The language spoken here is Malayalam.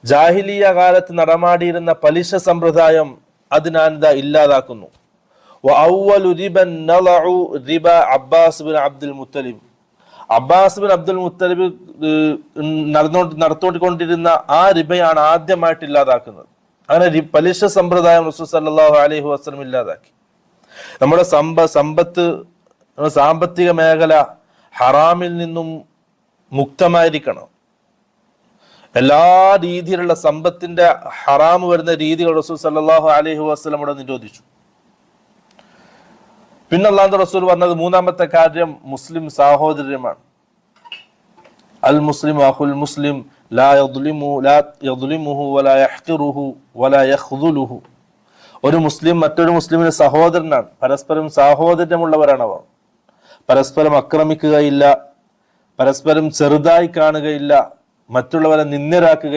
ജാഹിലിയ കാലത്ത് നടമാടിയിരുന്ന പലിശ സമ്പ്രദായം അത് ഞാനിതാ ഇല്ലാതാക്കുന്നു. അബ്ബാസ് ബിൻ അബ്ദുൽ മുത്തലിബ് നടത്തിക്കൊണ്ടിരുന്ന ആ റിബയാണ് ആദ്യമായിട്ട് ഇല്ലാതാക്കുന്നത്. അങ്ങനെ പലിശ സമ്പ്രദായം റസൂൽ സല്ലല്ലാഹു അലൈഹി വസല്ലം ഇല്ലാതാക്കി. നമ്മുടെ സമ്പത്ത് സാമ്പത്തിക മേഖല ഹറാമിൽ നിന്നും മുക്തമായിരിക്കണം. എല്ലാ രീതിയിലുള്ള സമ്പത്തിന്റെ ഹറാമ് വരുന്ന രീതികൾ റസൂൽ സല്ലല്ലാഹു അലൈഹി വസല്ലം ഇവിടെ നിരോധിച്ചു. പിന്നെ അല്ലാഹുവിന്റെ റസൂൽ പറഞ്ഞത് മൂന്നാമത്തെ കാര്യം മുസ്ലിം സാഹോദര്യമാണ്. അൽ മുസ്ലിം അഖുൽ മുസ്ലിം ലാ യദ്ലിമുഹു വലാ യഹ്ഖിറുഹു വലാ യഖ്ദുലുഹു. ഒരു മുസ്ലിം മറ്റൊരു മുസ്ലിമിന്റെ സഹോദരനാണ്. പരസ്പരം സാഹോദര്യമുള്ളവരാണ് അവർ. പരസ്പരം ആക്രമിക്കുകയില്ല, പരസ്പരം ചെറുതായി കാണുകയില്ല, മറ്റുള്ളവരെ നിന്ദ്യരാക്കുക